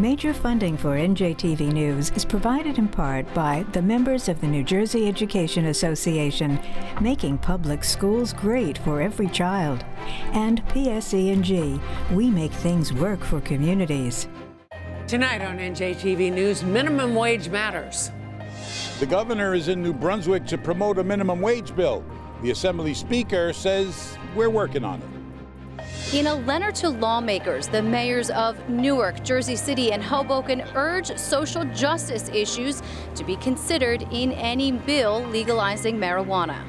Major funding for NJTV News is provided in part by the members of the New Jersey Education Association, making public schools great for every child, and PSE&G. We make things work for communities. Tonight on NJTV News, minimum wage matters. The governor is in New Brunswick to promote a minimum wage bill. The Assembly Speaker says we're working on it. In a letter to lawmakers, the mayors of Newark, Jersey City, and Hoboken urge social justice issues to be considered in any bill legalizing marijuana.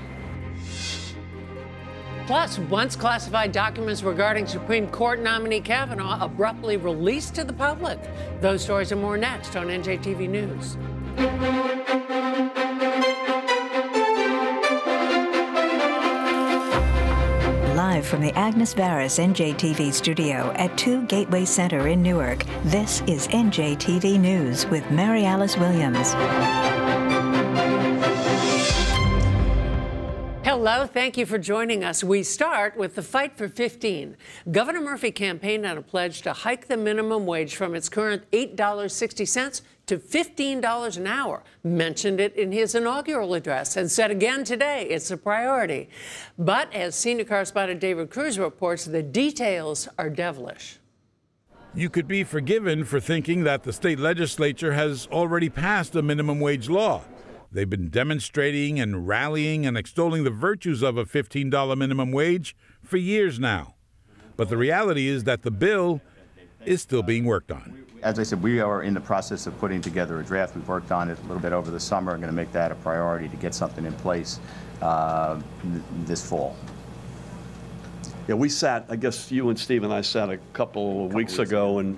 Plus, once classified documents regarding Supreme Court nominee Kavanaugh abruptly released to the public. Those stories and more next on NJTV News. Live from the Agnes Varus NJTV studio at 2 Gateway Center in Newark, this is NJTV News with Mary Alice Williams. Hello, thank you for joining us. We start with the fight for 15. Governor Murphy campaigned on a pledge to hike the minimum wage from its current $8.60 to $15 an hour, mentioned it in his inaugural address, and said again today it's a priority. But as senior correspondent David Cruz reports, the details are devilish. You could be forgiven for thinking that the state legislature has already passed a minimum wage law. They've been demonstrating and rallying and extolling the virtues of a $15 minimum wage for years now. But the reality is that the bill is still being worked on. As I said, we are in the process of putting together a draft. We've worked on it a little bit over the summer. I'm going to make that a priority to get something in place this fall. Yeah, we sat, I guess you and Steve and I sat a couple of weeks ago, and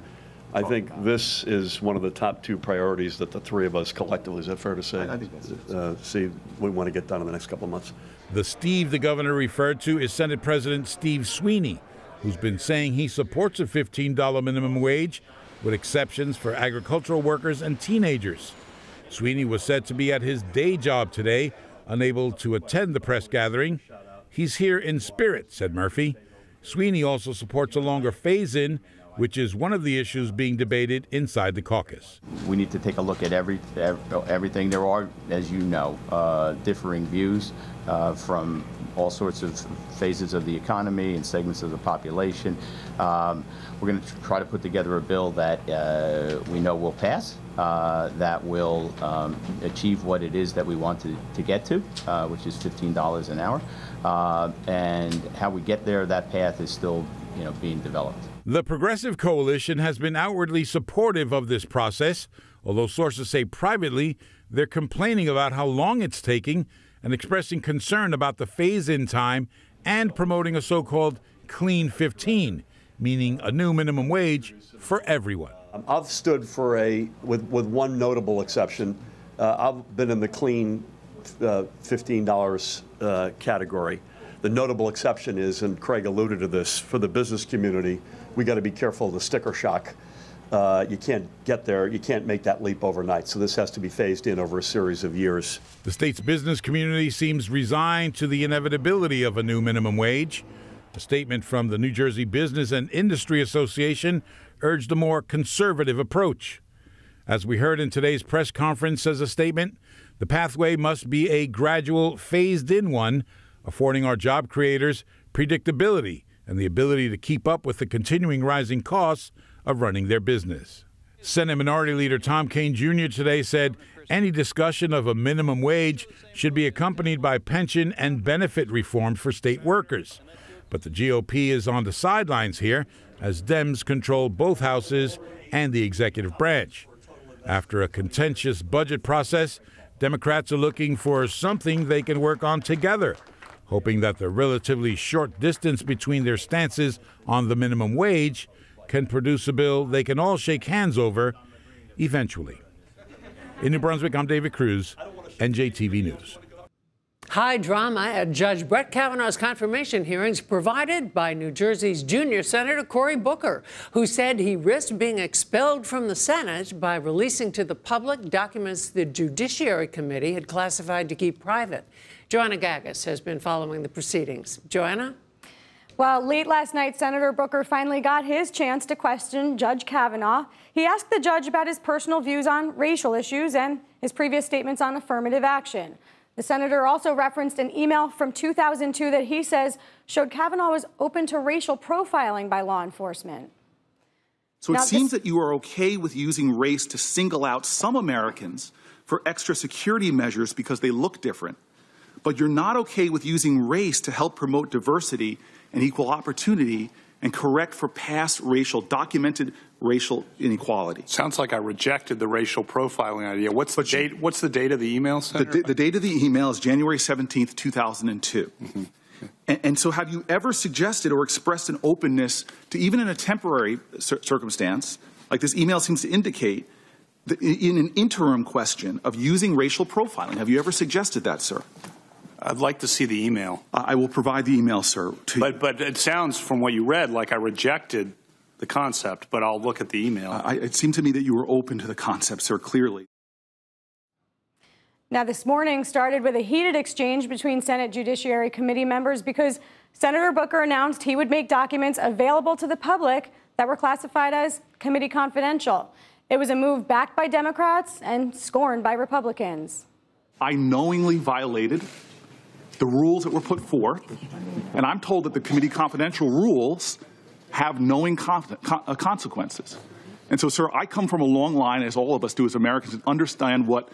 I think this is one of the top two priorities that the three of us collectively, is that fair to say? I think that's see, we want to get done in the next couple of months. The Steve the governor referred to is Senate President Steve Sweeney, who's been saying he supports a $15 minimum wage, with exceptions for agricultural workers and teenagers. Sweeney was said to be at his day job today, unable to attend the press gathering. He's here in spirit, said Murphy. Sweeney also supports a longer phase-in, which is one of the issues being debated inside the caucus. We need to take a look at everything. There are, as you know, differing views from all sorts of phases of the economy and segments of the population. We're going to try to put together a bill that we know will pass, that will achieve what it is that we want to get to, which is $15 an hour. And how we get there, that path is still, being developed. The Progressive Coalition has been outwardly supportive of this process, although sources say privately they're complaining about how long it's taking and expressing concern about the phase-in time and promoting a so-called Clean 15, meaning a new minimum wage for everyone. I've stood for with one notable exception. I've been in the clean $15 category. The notable exception is, and Craig alluded to this, for the business community, we got to be careful of the sticker shock. You can't get there, you can't make that leap overnight. So this has to be phased in over a series of years. The state's business community seems resigned to the inevitability of a new minimum wage. A statement from the New Jersey Business and Industry Association urged a more conservative approach. As we heard in today's press conference, says a statement, the pathway must be a gradual, phased-in one, affording our job creators predictability and the ability to keep up with the continuing rising costs of running their business. Senate Minority Leader Tom Kean Jr. today said any discussion of a minimum wage should be accompanied by pension and benefit reform for state workers. But the GOP is on the sidelines here as Dems control both houses and the executive branch. After a contentious budget process, Democrats are looking for something they can work on together, hoping that the relatively short distance between their stances on the minimum wage can produce a bill they can all shake hands over eventually. In New Brunswick, I'm David Cruz, NJTV News. High drama at Judge Brett Kavanaugh's confirmation hearings provided by New Jersey's junior Senator Cory Booker, who said he risked being expelled from the Senate by releasing to the public documents the Judiciary Committee had classified to keep private. Joanna Gagos has been following the proceedings. Joanna? Well, late last night, Senator Booker finally got his chance to question Judge Kavanaugh. He asked the judge about his personal views on racial issues and his previous statements on affirmative action. The senator also referenced an email from 2002 that he says showed Kavanaugh was open to racial profiling by law enforcement. So it seems that you are okay with using race to single out some Americans for extra security measures because they look different, but you're not okay with using race to help promote diversity and equal opportunity and correct for past documented racial inequality. Sounds like I rejected the racial profiling idea. What's the date of the email, Senator? The date of the email is January 17th, 2002. Mm-hmm. And so have you ever suggested or expressed an openness to, even in a temporary circumstance, like this email seems to indicate, in an interim question of using racial profiling? Have you ever suggested that, sir? I'd like to see the email. I will provide the email, sir. But it sounds from what you read like I rejected the concept, but I'll look at the email. It seemed to me that you were open to the concept, sir, clearly. Now, this morning started with a heated exchange between Senate Judiciary Committee members because Senator Booker announced he would make documents available to the public that were classified as committee confidential. It was a move backed by Democrats and scorned by Republicans. I knowingly violated the rules that were put forth, and I'm told that the committee confidential rules have knowing consequences. And so, sir, I come from a long line, as all of us do as Americans, and understand what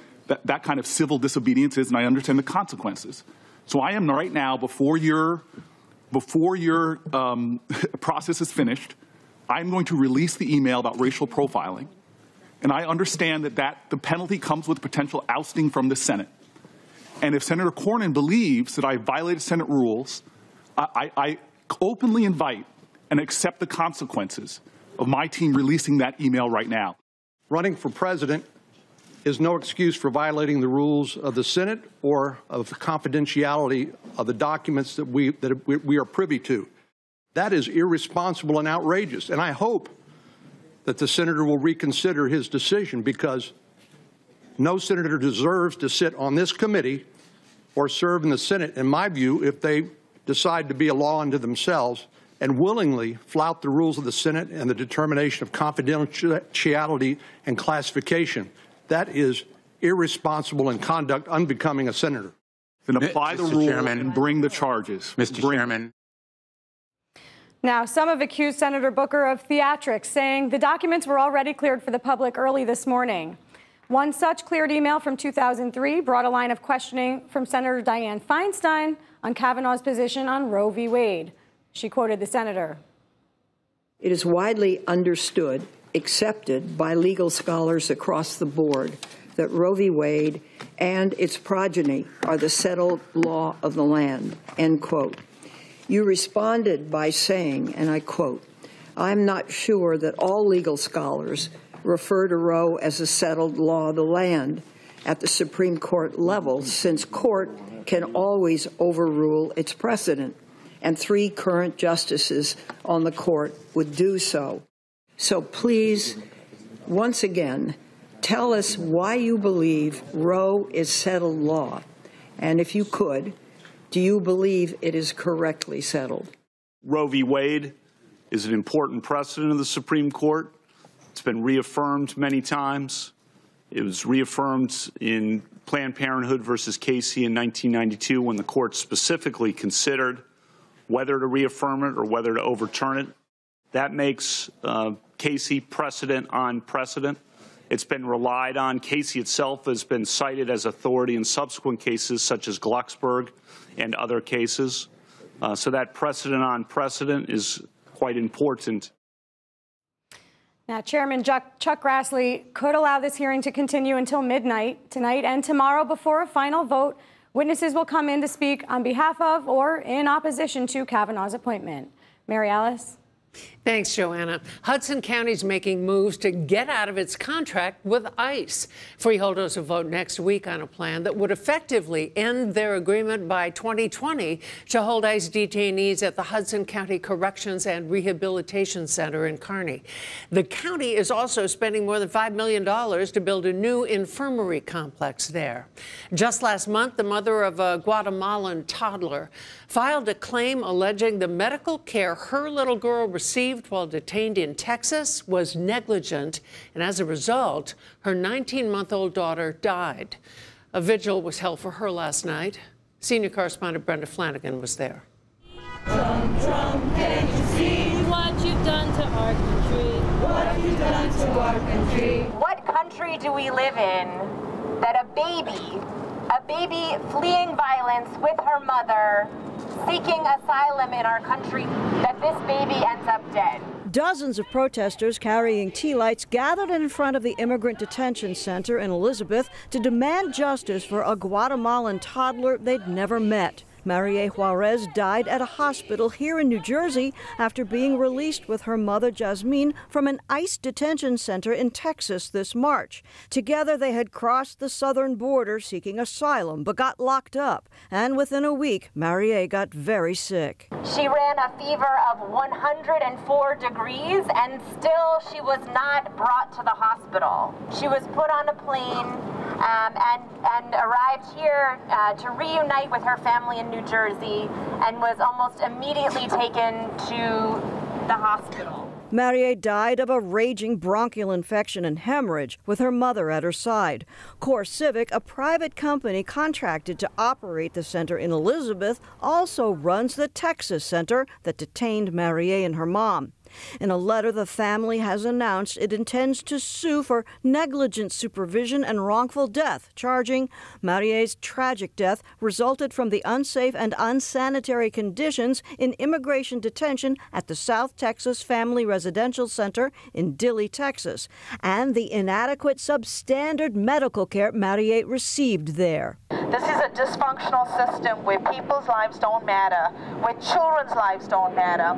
that kind of civil disobedience is, and I understand the consequences. So I am right now, before your process is finished, I'm going to release the email about racial profiling, and I understand that the penalty comes with potential ousting from the Senate. And if Senator Cornyn believes that I violated Senate rules, I openly invite and accept the consequences of my team releasing that email right now. Running for president is no excuse for violating the rules of the Senate or of the confidentiality of the documents that we are privy to. That is irresponsible and outrageous. And I hope that the senator will reconsider his decision, because no senator deserves to sit on this committee or serve in the Senate, in my view, if they decide to be a law unto themselves and willingly flout the rules of the Senate and the determination of confidentiality and classification. That is irresponsible and conduct unbecoming a senator. Then apply the rule and bring the charges. Mr. Chairman. Now, some have accused Senator Booker of theatrics, saying the documents were already cleared for the public early this morning. One such cleared email from 2003 brought a line of questioning from Senator Dianne Feinstein on Kavanaugh's position on Roe v. Wade. She quoted the senator. It is widely understood, accepted by legal scholars across the board, that Roe v. Wade and its progeny are the settled law of the land, end quote. You responded by saying, and I quote, "I'm not sure that all legal scholars refer to Roe as a settled law of the land at the Supreme Court level, since court can always overrule its precedent, and 3 current justices on the court would do so. So please, once again, tell us why you believe Roe is settled law, and if you could, do you believe it is correctly settled?" Roe v. Wade is an important precedent of the Supreme Court. It's been reaffirmed many times. It was reaffirmed in Planned Parenthood versus Casey in 1992, when the court specifically considered whether to reaffirm it or whether to overturn it. That makes Casey precedent on precedent. It's been relied on. Casey itself has been cited as authority in subsequent cases, such as Glucksberg and other cases. So that precedent on precedent is quite important. Now, Chairman Chuck Grassley could allow this hearing to continue until midnight tonight and tomorrow before a final vote. Witnesses will come in to speak on behalf of or in opposition to Kavanaugh's appointment. Mary Alice? Thanks, Joanna. Hudson County's making moves to get out of its contract with ICE. Freeholders will vote next week on a plan that would effectively end their agreement by 2020 to hold ICE detainees at the Hudson County Corrections and Rehabilitation Center in Kearney. The county is also spending more than $5 million to build a new infirmary complex there. Just last month, the mother of a Guatemalan toddler filed a claim alleging the medical care her little girl received while detained in Texas was negligent, and as a result, her 19-month-old daughter died. A vigil was held for her last night. Senior correspondent Brenda Flanagan was there. Trump, Trump, can't you see what you've done to our country? What you've done to our country. What country do we live in that a baby fleeing violence with her mother, seeking asylum in our country, that this baby ends up dead? Dozens of protesters carrying tea lights gathered in front of the Immigrant Detention Center in Elizabeth to demand justice for a Guatemalan toddler they'd never met. Maria Juarez died at a hospital here in New Jersey after being released with her mother, Jasmine, from an ICE detention center in Texas this March. Together, they had crossed the southern border seeking asylum, but got locked up. And within a week, Maria got very sick. She ran a fever of 104 degrees, and still she was not brought to the hospital. She was put on a plane and arrived here to reunite with her family in New Jersey, and was almost immediately taken to the hospital. Maria died of a raging bronchial infection and hemorrhage with her mother at her side. CoreCivic, a private company contracted to operate the center in Elizabeth, also runs the Texas center that detained Maria and her mom. In a letter, the family has announced it intends to sue for negligent supervision and wrongful death, charging Maria's tragic death resulted from the unsafe and unsanitary conditions in immigration detention at the South Texas Family Residential Center in Dilley, Texas, and the inadequate substandard medical care Maria received there. This is a dysfunctional system where people's lives don't matter, where children's lives don't matter.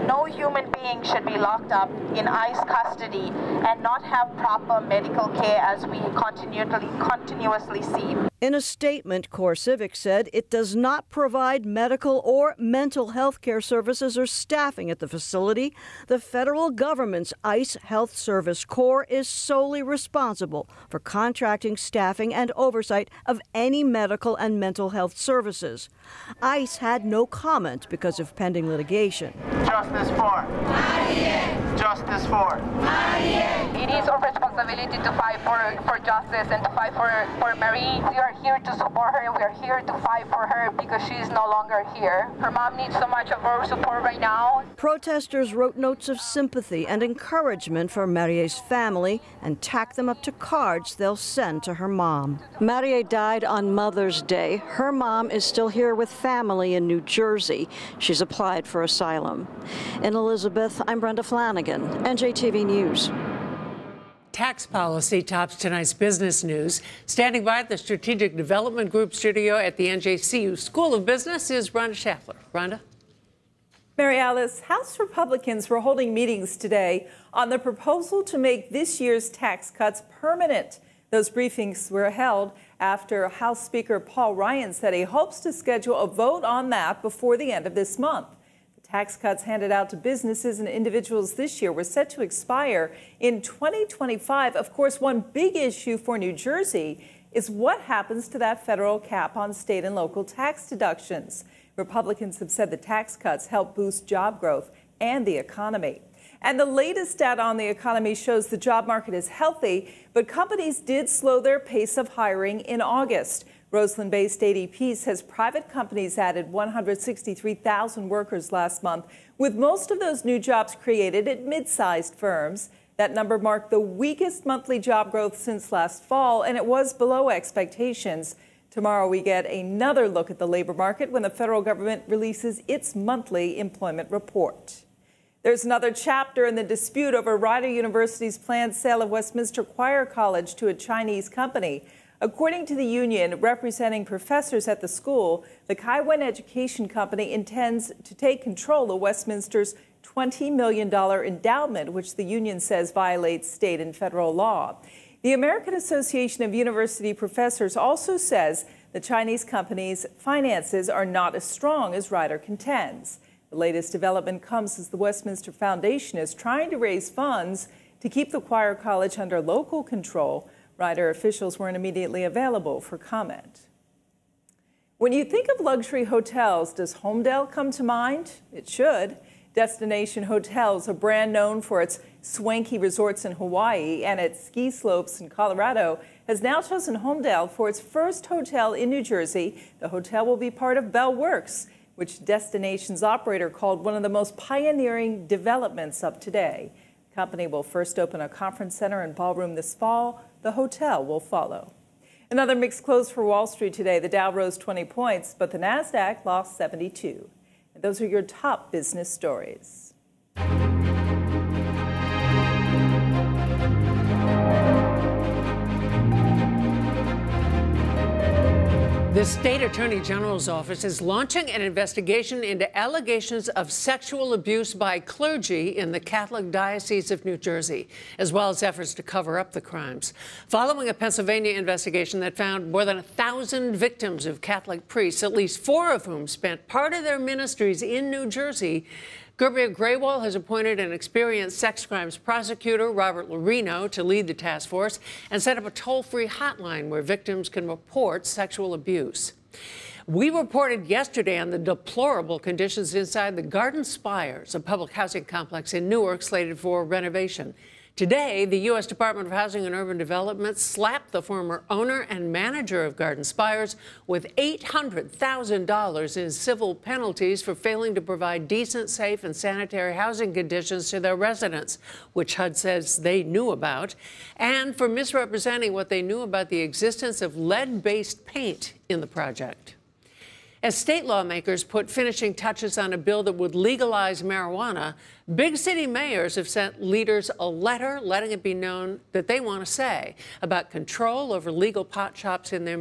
No human being should be locked up in ICE custody and not have proper medical care, as we continuously see. In a statement, CoreCivic said it does not provide medical or mental health care services or staffing at the facility. The federal government's ICE Health Service Corps is solely responsible for contracting, staffing, and oversight of any medical and mental health services. ICE had no comment because of pending litigation. Justice for. Justice for. It is our responsibility to fight for justice and to fight for Marie. We are here to support her, and we are here to fight for her because she is no longer here. Her mom needs so much of our support right now. Protesters wrote notes of sympathy and encouragement for Maria's family and tacked them up to cards they'll send to her mom. Maria died on Mother's Day. Her mom is still here with family in New Jersey. She's applied for asylum. In Elizabeth, I'm Brenda Flanagan, NJTV News. Tax policy tops tonight's business news. Standing by at the Strategic Development Group studio at the NJCU School of Business is Rhonda Schaffler. Rhonda? Mary Alice, House Republicans were holding meetings today on the proposal to make this year's tax cuts permanent. Those briefings were held after House Speaker Paul Ryan said he hopes to schedule a vote on that before the end of this month. Tax cuts handed out to businesses and individuals this year were set to expire in 2025. Of course, one big issue for New Jersey is what happens to that federal cap on state and local tax deductions. Republicans have said the tax cuts help boost job growth and the economy. And the latest data on the economy shows the job market is healthy, but companies did slow their pace of hiring in August. Roseland-based ADP says private companies added 163,000 workers last month, with most of those new jobs created at mid-sized firms. That number marked the weakest monthly job growth since last fall, and it was below expectations. Tomorrow we get another look at the labor market when the federal government releases its monthly employment report. There's another chapter in the dispute over Rider University's planned sale of Westminster Choir College to a Chinese company. According to the union representing professors at the school, the Kai Wen Education Company intends to take control of Westminster's $20 million endowment, which the union says violates state and federal law. The American Association of University Professors also says the Chinese company's finances are not as strong as Ryder contends. The latest development comes as the Westminster Foundation is trying to raise funds to keep the choir college under local control. Ryder officials weren't immediately available for comment. When you think of luxury hotels, does Holmdel come to mind? It should. Destination Hotels, a brand known for its swanky resorts in Hawaii and its ski slopes in Colorado, has now chosen Holmdel for its first hotel in New Jersey. The hotel will be part of Bell Works, which Destination's operator called one of the most pioneering developments of today. The company will first open a conference center and ballroom this fall. The hotel will follow. Another mixed close for Wall Street today. The Dow rose 20 points, but the Nasdaq lost 72. And those are your top business stories. The state attorney general's office is launching an investigation into allegations of sexual abuse by clergy in the Catholic Diocese of New Jersey, as well as efforts to cover up the crimes. Following a Pennsylvania investigation that found more than 1,000 victims of Catholic priests, at least 4 of whom spent part of their ministries in New Jersey, Gerbia Graywall has appointed an experienced sex crimes prosecutor, Robert Lorino, to lead the task force and set up a toll-free hotline where victims can report sexual abuse. We reported yesterday on the deplorable conditions inside the Garden Spires, a public housing complex in Newark slated for renovation. Today, the U.S. Department of Housing and Urban Development slapped the former owner and manager of Garden Spires with $800,000 in civil penalties for failing to provide decent, safe, and sanitary housing conditions to their residents, which HUD says they knew about, and for misrepresenting what they knew about the existence of lead-based paint in the project. As state lawmakers put finishing touches on a bill that would legalize marijuana, big city mayors have sent leaders a letter letting it be known that they want to say about control over legal pot shops in their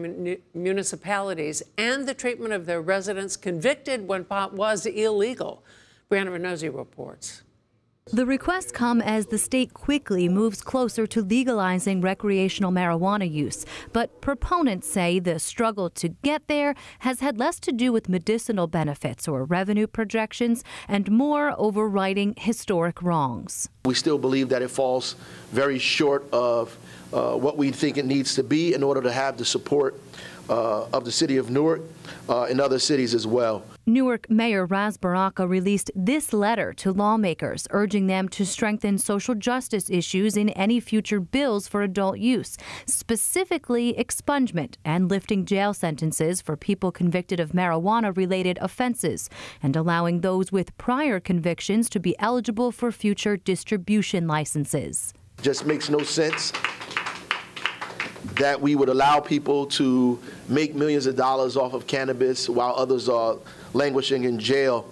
municipalities and the treatment of their residents convicted when pot was illegal. Brianna Renozzi reports. The requests come as the state quickly moves closer to legalizing recreational marijuana use. But proponents say the struggle to get there has had less to do with medicinal benefits or revenue projections and more overriding historic wrongs. We still believe that it falls very short of what we think it needs to be in order to have the support of the city of Newark and other cities as well. Newark Mayor Ras Baraka released this letter to lawmakers, urging them to strengthen social justice issues in any future bills for adult use, specifically expungement and lifting jail sentences for people convicted of marijuana-related offenses, and allowing those with prior convictions to be eligible for future distribution licenses. Just makes no sense that we would allow people to make millions of dollars off of cannabis while others are languishing in jail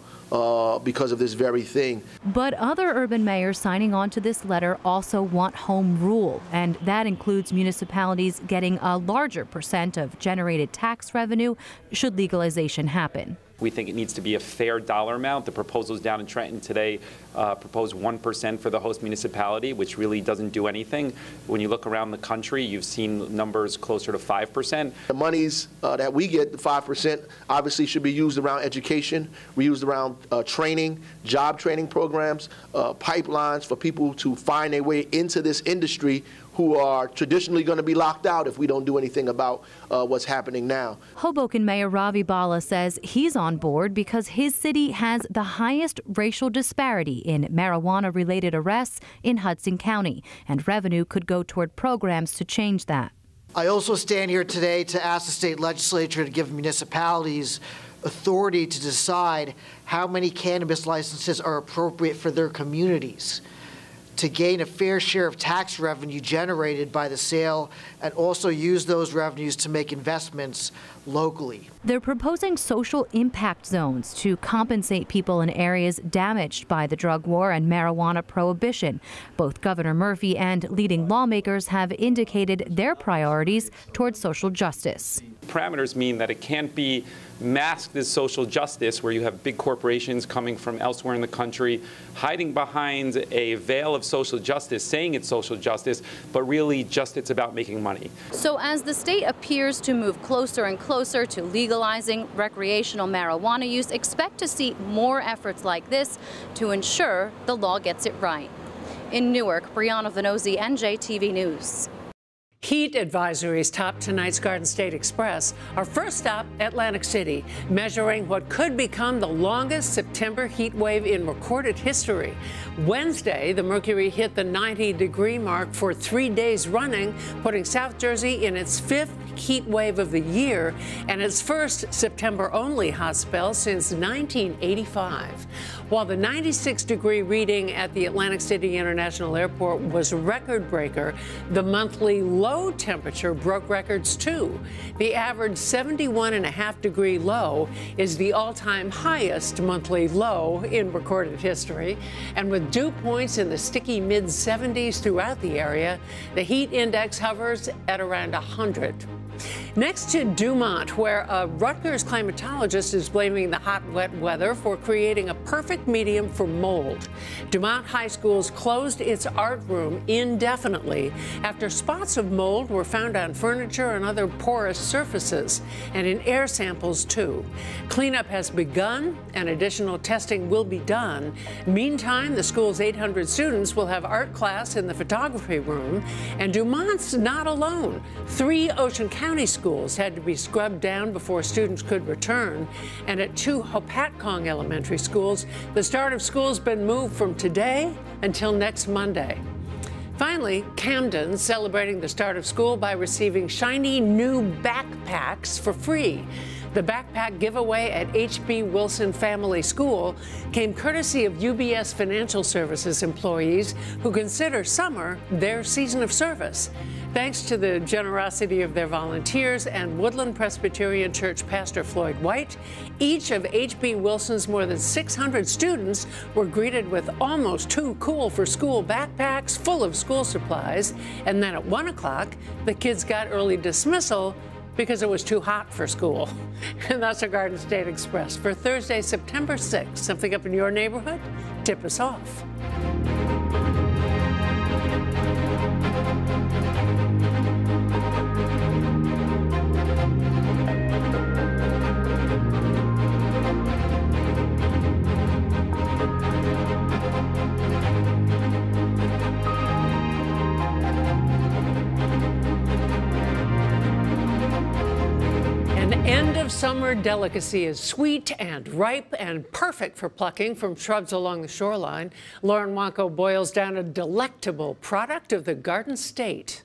because of this very thing. But other urban mayors signing on to this letter also want home rule, and that includes municipalities getting a larger percent of generated tax revenue should legalization happen. We think it needs to be a fair dollar amount. The proposals down in Trenton today propose 1% for the host municipality, which really doesn't do anything. When you look around the country, you've seen numbers closer to 5%. The monies that we get, the 5%, obviously should be used around education, reused around training, job training programs, pipelines for people to find their way into this industry who are traditionally going to be locked out if we don't do anything about what's happening now. Hoboken Mayor Ravi Bala says he's on board because his city has the highest racial disparity in marijuana-related arrests in Hudson County, and revenue could go toward programs to change that. I also stand here today to ask the state legislature to give municipalities authority to decide how many cannabis licenses are appropriate for their communities, to gain a fair share of tax revenue generated by the sale and also use those revenues to make investments locally. They're proposing social impact zones to compensate people in areas damaged by the drug war and marijuana prohibition. Both Governor Murphy and leading lawmakers have indicated their priorities towards social justice. Parameters mean that it can't be masked as social justice, where you have big corporations coming from elsewhere in the country hiding behind a veil of social justice, saying it's social justice, but really just it's about making money. So as the state appears to move closer and closer to legalizing recreational marijuana use, expect to see more efforts like this to ensure the law gets it right. In Newark, Brianna Venozzi, NJTV News. Heat advisories top tonight's Garden State Express. Our first stop, Atlantic City, measuring what could become the longest September heat wave in recorded history. Wednesday, the mercury hit the 90-degree mark for 3 days running, putting South Jersey in its 5th heat wave of the year and its first September-only hot spell since 1985. While the 96-degree reading at the Atlantic City International Airport was a record breaker, the monthly low temperature broke records too. The average 71.5-degree low is the all-time highest monthly low in recorded history. And with dew points in the sticky mid-70s throughout the area, the heat index hovers at around 100. Next to Dumont, where a Rutgers climatologist is blaming the hot, wet weather for creating a perfect medium for mold. Dumont High School's closed its art room indefinitely after spots of mold were found on furniture and other porous surfaces, and in air samples, too. Cleanup has begun, and additional testing will be done. Meantime, the school's 800 students will have art class in the photography room, and Dumont's not alone. 3 Ocean County schools had to be scrubbed down before students could return, and at 2 Hopatcong elementary schools, the start of school's been moved from today until next Monday. Finally, Camden celebrating the start of school by receiving shiny new backpacks for free. The backpack giveaway at H.B. Wilson Family School came courtesy of UBS Financial Services employees who consider summer their season of service. Thanks to the generosity of their volunteers and Woodland Presbyterian Church Pastor Floyd White, each of H.B. Wilson's more than 600 students were greeted with almost 2 cool for school backpacks full of school supplies. And then at 1 o'clock, the kids got early dismissal because it was too hot for school. And that's our Garden State Express for Thursday, September 6th. Something up in your neighborhood? Tip us off. Summer delicacy is sweet and ripe and perfect for plucking from shrubs along the shoreline. Lauren Wanko boils down a delectable product of the Garden State.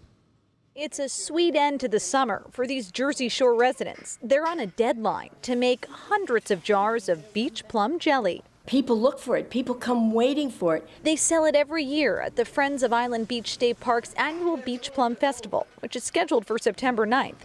It's a sweet end to the summer for these Jersey Shore residents. They're on a deadline to make hundreds of jars of beach plum jelly. People look for it. People come waiting for it. They sell it every year at the Friends of Island Beach State Park's annual Beach Plum Festival, which is scheduled for September 9th.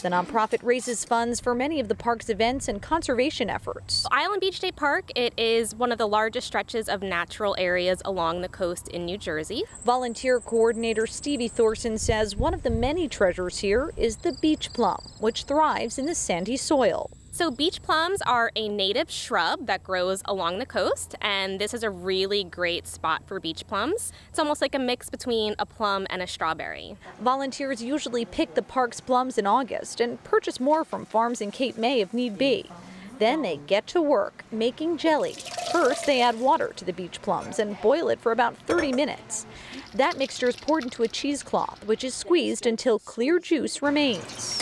The nonprofit raises funds for many of the park's events and conservation efforts. Island Beach State Park, it is one of the largest stretches of natural areas along the coast in New Jersey. Volunteer coordinator Stevie Thorson says one of the many treasures here is the beach plum, which thrives in the sandy soil. So beach plums are a native shrub that grows along the coast, and this is a really great spot for beach plums. It's almost like a mix between a plum and a strawberry. Volunteers usually pick the park's plums in August and purchase more from farms in Cape May if need be. Then they get to work making jelly. First, they add water to the beach plums and boil it for about 30 minutes. That mixture is poured into a cheesecloth, which is squeezed until clear juice remains.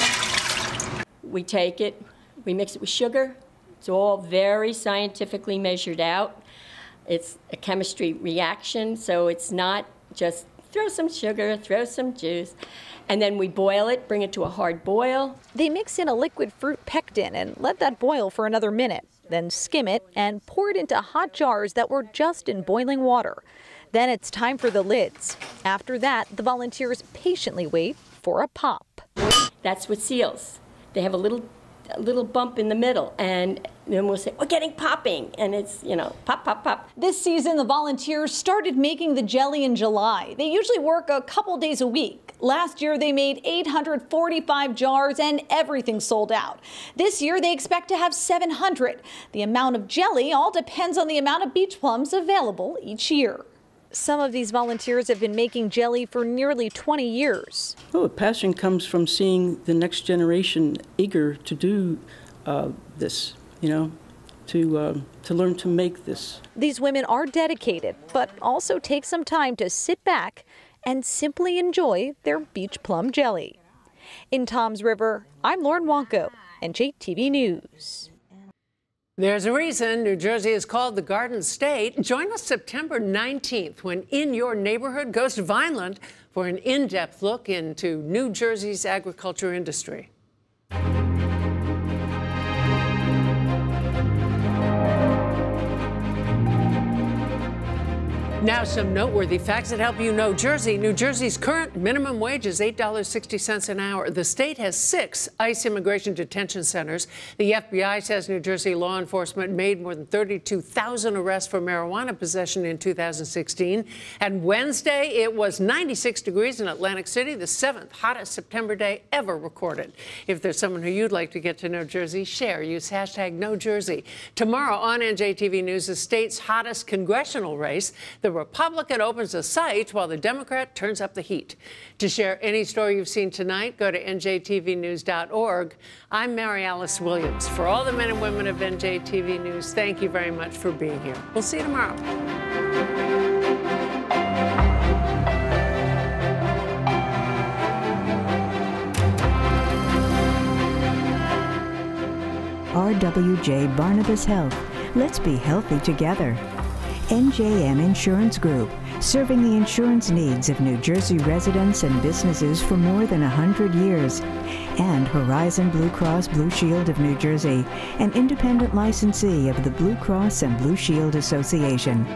We take it. We mix it with sugar. It's all very scientifically measured out. It's a chemistry reaction, so it's not just throw some sugar, throw some juice, and then we boil it, bring it to a hard boil. They mix in a liquid fruit pectin and let that boil for another minute, then skim it and pour it into hot jars that were just in boiling water. Then it's time for the lids. After that, the volunteers patiently wait for a pop. That's what seals. They have a little a little bump in the middle, and then we'll say, we're getting popping, and it's, you know, pop, pop, pop. This season, the volunteers started making the jelly in July. They usually work a couple days a week. Last year, they made 845 jars and everything sold out. This year, they expect to have 700. The amount of jelly all depends on the amount of beach plums available each year. Some of these volunteers have been making jelly for nearly 20 years. Oh, passion comes from seeing the next generation eager to do this, you know, to learn to make this. These women are dedicated, but also take some time to sit back and simply enjoy their beach plum jelly. In Toms River, I'm Lauren Wonko, NJTV News. There's a reason New Jersey is called the Garden State. Join us September 19th when In Your Neighborhood goes to Vineland for an in-depth look into New Jersey's agriculture industry. Now, some noteworthy facts that help you know Jersey. New Jersey's current minimum wage is $8.60 an hour. The state has 6 ICE immigration detention centers. The FBI says New Jersey law enforcement made more than 32,000 arrests for marijuana possession in 2016. And Wednesday, it was 96 degrees in Atlantic City, the 7th hottest September day ever recorded. If there's someone who you'd like to get to know Jersey, share. Use hashtag #NoJersey. Tomorrow on NJTV News, the state's hottest congressional race. The Republican opens a site while the Democrat turns up the heat. To share any story you've seen tonight, go to njtvnews.org. I'm Mary Alice Williams. For all the men and women of NJTV News, thank you very much for being here. We'll see you tomorrow. RWJ Barnabas Health. Let's be healthy together. NJM Insurance Group, serving the insurance needs of New Jersey residents and businesses for more than 100 years. And Horizon Blue Cross Blue Shield of New Jersey, an independent licensee of the Blue Cross and Blue Shield Association.